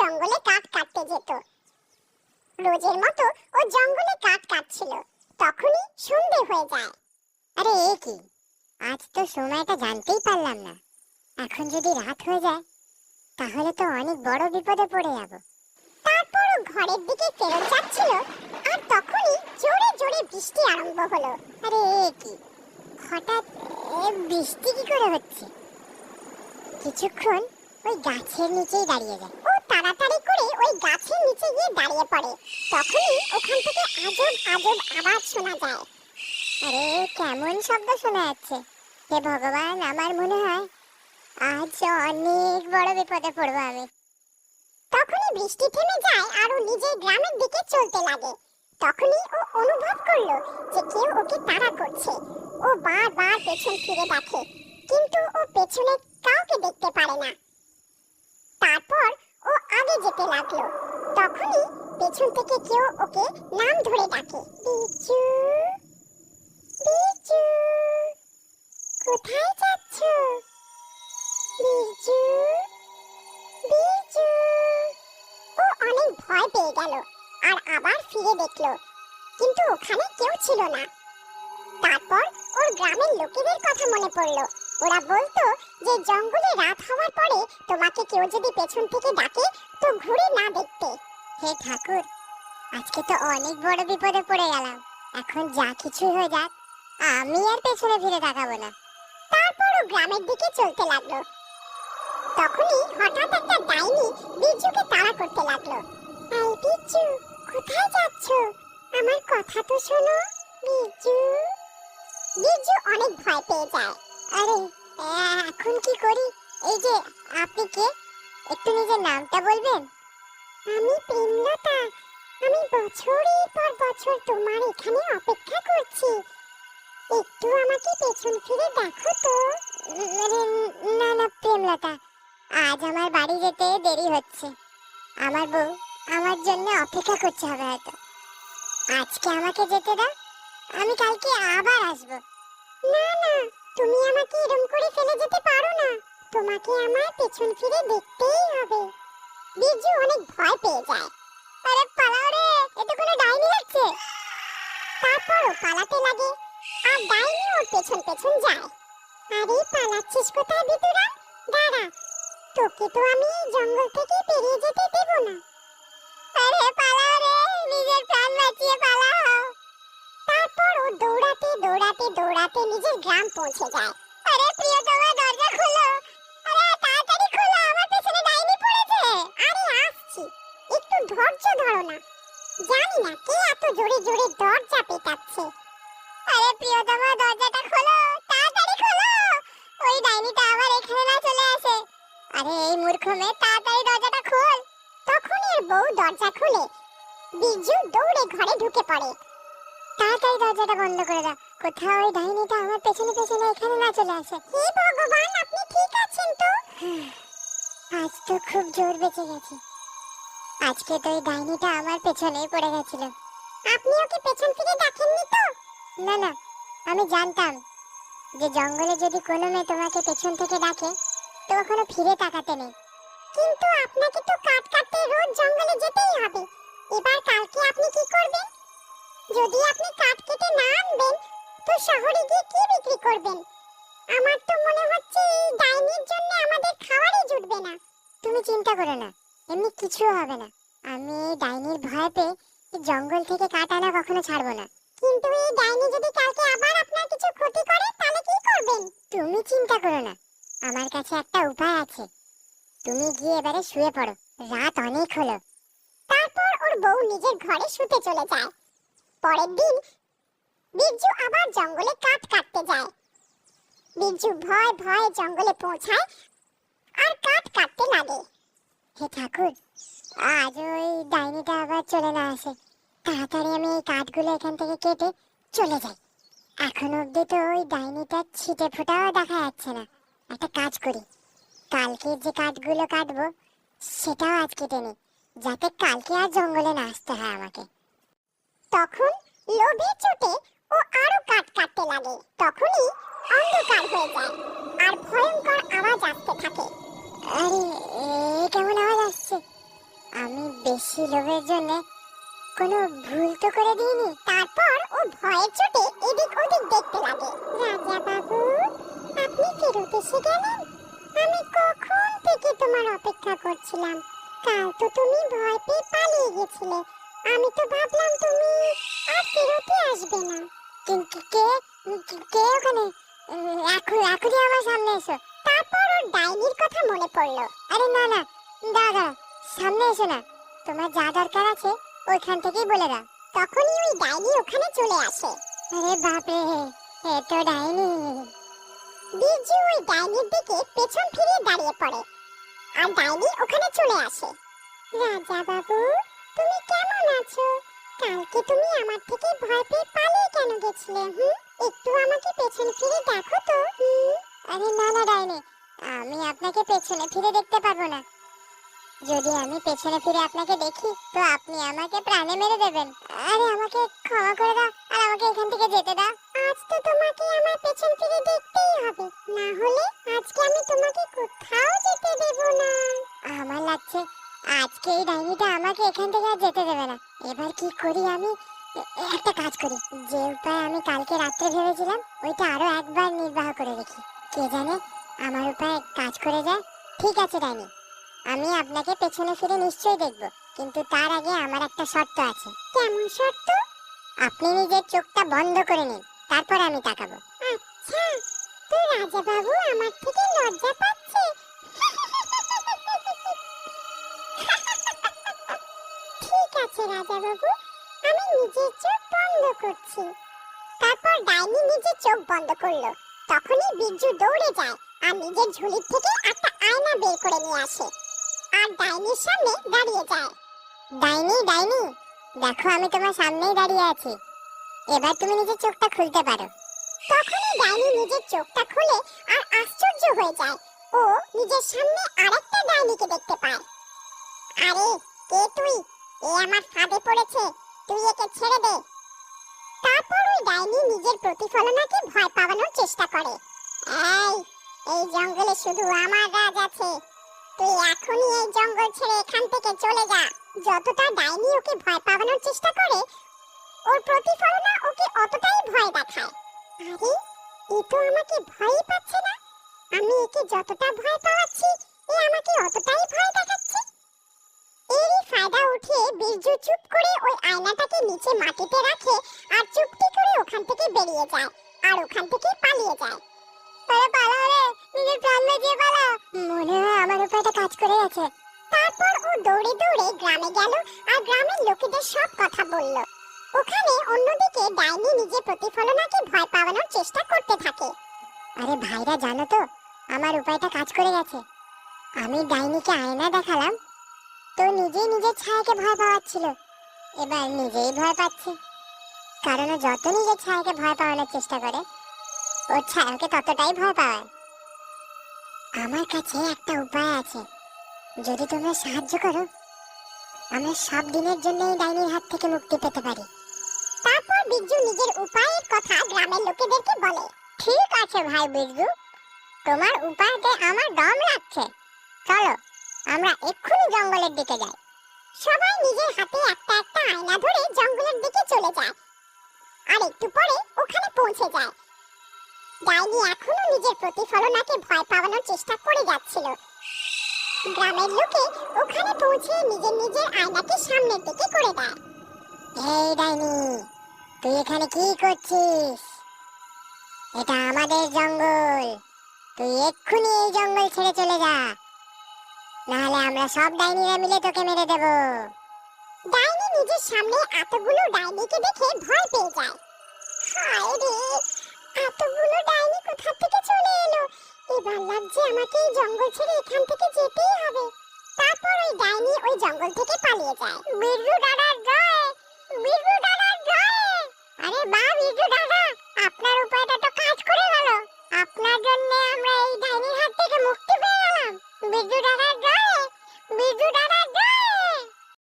জঙ্গলে কাঠ কাটতে যেত। রোজের মতো ও জঙ্গলে কাঠ কাটছিল, তখনই সন্ধে হয়ে যায়। আরে এ কি, আজ তো সময়টা জানতেই পারলাম না। এখন যদি রাত হয়ে যায় তাহলে তো অনেক বড় বিপদে পড়ে যাব। তারপর ও ঘরের দিকে ফেরত যাচ্ছিল, আর তখনই জোরে জোরে বৃষ্টি আরম্ভ হলো। আরে এ কি, হঠাৎ বৃষ্টি কি করে হচ্ছে? কিছুক্ষণ ওই গাছের নিচেই দাঁড়িয়ে যায়। ও তাড়াতাড়ি করে ওই গাছের নিচে গিয়ে দাঁড়িয়ে পড়ে। তখনই ওখান থেকে আজব আজব আওয়াজ শোনা যায়। আরে কেমন শব্দ শোনা যাচ্ছে! হে ভগবান, আমার মনে হয় আজ অনেক বড় বিপদে পড়বো আমি। তখনই বৃষ্টি থেমে যায় আর ও নিজের গ্রামের দিকে চলতে লাগে। তখনই ও অনুভব করলো যে কেউ ওকে তাড়া করছে। ও বারবার পেছন ফিরে দেখে, কিন্তু ও পেছনে কাউকে দেখতে পারে না। তারপর ও আগে যেতে লাগলো। তখনই পেছন থেকে কেউ ওকে নাম ধরে ডাকে, বিজু, বিজু, কোথায় যাচ্ছ? বিজু, বিজু। ও অনেক ভয় পেয়ে গেল আর আবার ফিরে দেখলো, কিন্তু ওখানে কেউ ছিল না। তারপর ওর গ্রামের লোকেদের কথা মনে পড়লো। ওরা বলতো যে জঙ্গলে রাত হওয়ার পরে তোমাকে কেউ যদি পেছন থেকে ডাকে তো ঘুরে না দেখতে। হে ঠাকুর, আজকে তো অনেক বড় বিপদে পড়ে গেলাম। এখন যা কিছু হয়ে যাক, আমি আর পেছনে ফিরে তাকাবো না। তারপর ও গ্রামের দিকে চলতে লাগলো। তখনই হঠাৎ একটা ডাইনি বিজুকে তাড়া করতে লাগলো। এই বিজু, কোথায় যাচ্ছ? আমার কথা তো শোনো, বিজু। বিজু অনেক ভয় পেয়ে যায়। আরে এখন কি করি? এই যে, আপনি কে? একটু নিজের নামটা বলবেন? আমি প্রেমলতা। আমি বছরের পর বছর তোমার এখানে অপেক্ষা করছি। একটু আমাকে পেছন ফিরে দেখো তো। আরে না না প্রেমলতা, আজ আমার বাড়ি যেতে দেরি হচ্ছে। আমার বউ আমার জন্য অপেক্ষা করতে হবে হয়তো। আজকে আমাকে যেতে দাও, আমি কালকে আবার আসবো। না না, তুমি আমাকে এরকম করে ফেলে যেতে পারো না। তোমাকে আমার পেছন ফিরে দেখতেই হবে। বিজু অনেক ভয় পেয়ে যায়। আরে পালাও রে, এটা কোনো ডাইনি হচ্ছে। তারপরও পালাতে লাগে, আর ডাইনি ওর পেছন পেছন যায়। আরে পালাচ্ছিস কোথায় ভিতুরা? দাঁড়া, তোকে তো আমি এই জঙ্গল থেকে বেরিয়ে যেতে দেব না। আরে পালাও রে, নিজের প্রাণ বাঁচিয়ে পালাও। তারপর ও দৌড়াতে দৌড়াতে দৌড়াতে নিজের গ্রাম পৌঁছে যায়। আরে প্রিয়তমা, দরজা খোলো। আরে তাড়াতাড়ি খোলো, আমার পেছনে ডাইনি পড়েছে। আরে আসছি, একটু ধৈর্য ধরো না। জানি না কে এত জোরে জোরে দরজা পেটাচ্ছে। আরে প্রিয়তমা, দরজাটা খোলো, তাড়াতাড়ি খোলো। ওই ডাইনিটা আবার এখানে না চলে আসে। আরে এই মূর্খ মেয়ে, তাড়াতাড়ি দরজাটা খোল। তখনই এর বউ দরজা খুলে। বিজু দৌড়ে ঘরে ঢুকে পড়ে। তাড়াতাড়ি দরজাটা বন্ধ করে দাও, কোথাও ওই ডাইনিটা আমার পেছনে পেছনে এখানে না চলে আসে। হে ভগবান, আপনি ঠিক আছেন তো? আজ তো খুব জোর বেঁচে গেছি। আজকে তো ওই ডাইনিটা আমার পেছনেই পড়ে গেছিল। আপনি ওকে পেছন ফিরে দেখেননি তো? না না, আমি জানতাম যে জঙ্গলে যদি কোনো মেয়ে তোমাকে পেছন থেকে ডাকে তো কখনো ফিরে তাকাতে নেই। কিন্তু আপনাকে তো কাঠ কাটতে রোজ জঙ্গলে যেতেই হবে। এবার কালকে আপনি কি করবেন? যদি আপনি কাঠ কেটে না আনবেন তো শহরে গিয়ে কি বিক্রি করবেন? আমার তো মনে হচ্ছে এই ডাইনির জন্য আমাদের খাবারই জুটবে না। তুমি চিন্তা করো না, এমনি কিছু হবে না। আমি এই ডাইনির ভয় পেয়ে এই জঙ্গল থেকে কাঠ আনা কখনো ছাড়বো না। কিন্তু এই ডাইনি যদি কালকে আবার আপনার কিছু ক্ষতি করে তাহলে কি করবেন? তুমি চিন্তা করো না, আমার কাছে একটা উপায় আছে। তুমি গিয়ে এবারে শুয়ে পড়ো, রাত অনেক হলো। তারপর ওর বউ নিজের ঘরে শুতে চলে যায়। পরের দিন বিরজু আবার জঙ্গলে কাঠ কাটতে যায়। বিরজু ভয় ভয়ে জঙ্গলে পৌঁছায় আর কাঠ কাটতে লাগে। হে ঠাকুর, আজ ওই ডাইনিটা আবার চলে না আসে। তাড়াতাড়ি আমি এই কাঠগুলো এখান থেকে কেটে চলে যাই। এখন অবধি তো ওই ডাইনিটার ছিটে ফোটাও দেখা যাচ্ছে না। একটা কাজ করি, কালকে যে কাঠগুলো কাটবো সেটাও আজ কেটে নিই, যাতে কালকে আর জঙ্গলে না আসতে হয় আমাকে। তখন লোভে চোটে ও আরো কাঠ কাটতে লাগে। তখনই অন্ধকার হয়ে যায় আর ভয়ঙ্কর আওয়াজ আসতে থাকে। আরে কেমন আওয়াজ আসছে? লোভের জন্য কোনো ভুল তো করে দিইনি। তারপর ও ভয়ের চোটে এদিক ওদিক দেখতে লাগে। রাজা বাবু, আপনি ফেরত এসে গেলেন? আমি কখন থেকে তোমার অপেক্ষা করছিলাম। কাল তো তুমি ভয় পেয়ে পালিয়ে গেছিলে। আমি তো ভাবলাম তুমি আর ফেরতই আসবে না। কিন্তু কে কে ওখানে? এখনই আমার সামনে এসো। তারপর ওর ডাইনির কথা মনে পড়লো। আরে না না, দাদা সামনে এসো না, তোমার যা দরকার আছে ওইখান থেকেই বলে দাও। তখনই ওই ডাইনি ওখানে চলে আসে। আরে বাপরে, এ তো ডাইনি। বিরজু ওই ডাইনির দিকে পেছন ফিরিয়ে দাঁড়িয়ে পড়ে আর ডাইনি ওখানে চলে আসে। রাজা বাবু, তুমি কেমন আছো? কালকে তুমি আমার থেকে ভয় পেয়ে পালিয়ে কেন গেছিলে? একটু আমাকে পেছন ফিরে দেখো তো। আরে না না ডাইনি, আমি আপনাকে পেছনে ফিরে দেখতে পারবো না। যদি আমি পেছনে ফিরে আপনাকে দেখি তো আপনি আমাকে প্রাণে মেরে দেবেন। আরে আমাকে ক্ষমা করে দাও আর আমাকে এখান থেকে যেতে দাও। আজ তো তোমাকে আমার পেছন ফিরে দেখতেই হবে, না হলে আজকে আমি তোমাকে কোথাও যেতে দেব না। আমার লাগছে আজকে এই ডাইনিটা আমাকে এখান থেকে আর যেতে দেবে না। এবার কি করি আমি? একটা কাজ করি, যে উপায় আমি কালকে রাত্রে ভেবেছিলাম ওইটা আরো একবার নির্বাহ করে দেখি। কে জানে আমার উপায় কাজ করে যায়। ঠিক আছে ডাইনি, আমি আপনাকে পেছনে ফিরে নিশ্চয়ই দেখব, কিন্তু তার আগে আমার একটা শর্ত আছে। কেমন শর্ত? আপনি নিজের চোখটা বন্ধ করে নিন, তারপর আমি তাকাবো। আচ্ছা, তো রাজা বাবু আমার থেকে লজ্জা পাচ্ছে? ঠিক আছে রাজা বাবু, আমি নিজের চোখ বন্ধ করছি। তারপর ডাইনি নিজের চোখ বন্ধ করলো। তখনই বিরজু দৌড়ে যায় আর নিজের ঝুলির থেকে একটা আয়না বের করে নিয়ে আসে আর ডাইনির সামনে দাঁড়িয়ে যায়। ডাইনি ডাইনি, দেখো আমি তোমার সামনেই দাঁড়িয়ে আছি, এবার তুমি নিজের চোখটা খুলতে পারো। তখনই ডাইনি নিজের চোখটা খুলে আর আশ্চর্য হয়ে যায়। ও নিজের সামনে আরেকটা ডাইনিকে দেখতে পায়। আরে কে তুই? এ আমার ফাঁদে পড়েছে, তুই একে ছেড়ে দে। তারপর ওই ডাইনি নিজের প্রতিফলনাকে ভয় পাওয়ানোর চেষ্টা করে। এই জঙ্গলে শুধু আমার রাজ আছে, তুই এখনই এই জঙ্গল ছেড়ে এখান থেকে চলে যা। যতটা ডাইনি ওকে ভয় পাওয়ানোর চেষ্টা করে, ওর প্রতিফলনা ওকে অতটাই ভয় দেখায়। আরে এ তো আমাকে ভয়ই পাচ্ছে না, আমি একে যতটা ভয় পাওয়াচ্ছি এ আমাকে অতটাই ভয় দেখাচ্ছে। এরই ফায়দা উঠিয়ে বিরজু চুপ করে ওই আয়নাটাকে নিচে মাটিতে রাখে আর চুপটি করে ওখান থেকে বেরিয়ে যায় আর ওখান থেকে পালিয়ে যায়। আরে পালাও রে, নিজের প্রাণ বাঁচিয়ে পালাও। মনে হয় আমার উপায়টা কাজ করে গেছে। তারপর ও দৌড়ে দৌড়ে গ্রামে গেল আর গ্রামের লোকেদের সব কথা বলল। ওখানে অন্যদিকে ডাইনি নিজের প্রতিফলনাকে ভয় পাওয়ানোর চেষ্টা করতে থাকে। আরে ভাইরা, জানো তো আমার উপায়টা কাজ করে গেছে। আমি ডাইনিকে আয়না দেখালাম, তো নিজেই নিজের ছায়াকে ভয় পাওয়াচ্ছিল। এবার নিজেই ভয় পাচ্ছে, কারণ ও যত নিজের ছায়াকে ভয় পাওয়ানোর চেষ্টা করে ওর ছায়াকে ততটাই ভয় পাওয়ায়। আমার কাছে একটা উপায় আছে, যদি তোমরা সাহায্য করো আমরা সব দিনের জন্য এই ডাইনির হাত থেকে মুক্তি পেতে পারি। তারপর বিরজু নিজের উপায়ের কথা গ্রামের লোকেদেরকে বলে। ঠিক আছে ভাই বিরজু, তোমার উপায়তে আমার দম লাগছে। চলো আমরা এক্ষুনি জঙ্গলের দিকে যাই। সবাই নিজের হাতে একটা একটা আয়না ধরে জঙ্গলের দিকে চলে যায় আর একটু পরে ওখানে পৌঁছে যায়। ডাইনি এখনো নিজের প্রতিফলনাকে ভয় পাওয়ানোর চেষ্টা করে যাচ্ছিল। গ্রামের লোকে ওখানে পৌঁছে নিজের নিজের আয়নাকে সামনের দিকে করে দেয়। এই ডাইনি, তুই এখানে কি করছিস? এটা আমাদের জঙ্গল, তুই এক্ষুনি এই জঙ্গল ছেড়ে চলে যা, নাহলে আমরা সব ডাইনিরা মিলে তোকে মেরে দেব। ডাইনি নিজের সামনে এতগুলো ডাইনিকে দেখে ভয় পেয়ে যায়। হায় রে, এতগুলো ডাইনি কোথা থেকে চলে এলো? এবার লাগছে আমাকে এই জঙ্গল ছেড়ে এখান থেকে যেতেই হবে। তারপর ওই ডাইনি ওই জঙ্গল থেকে পালিয়ে যায়। বিরজু দাদার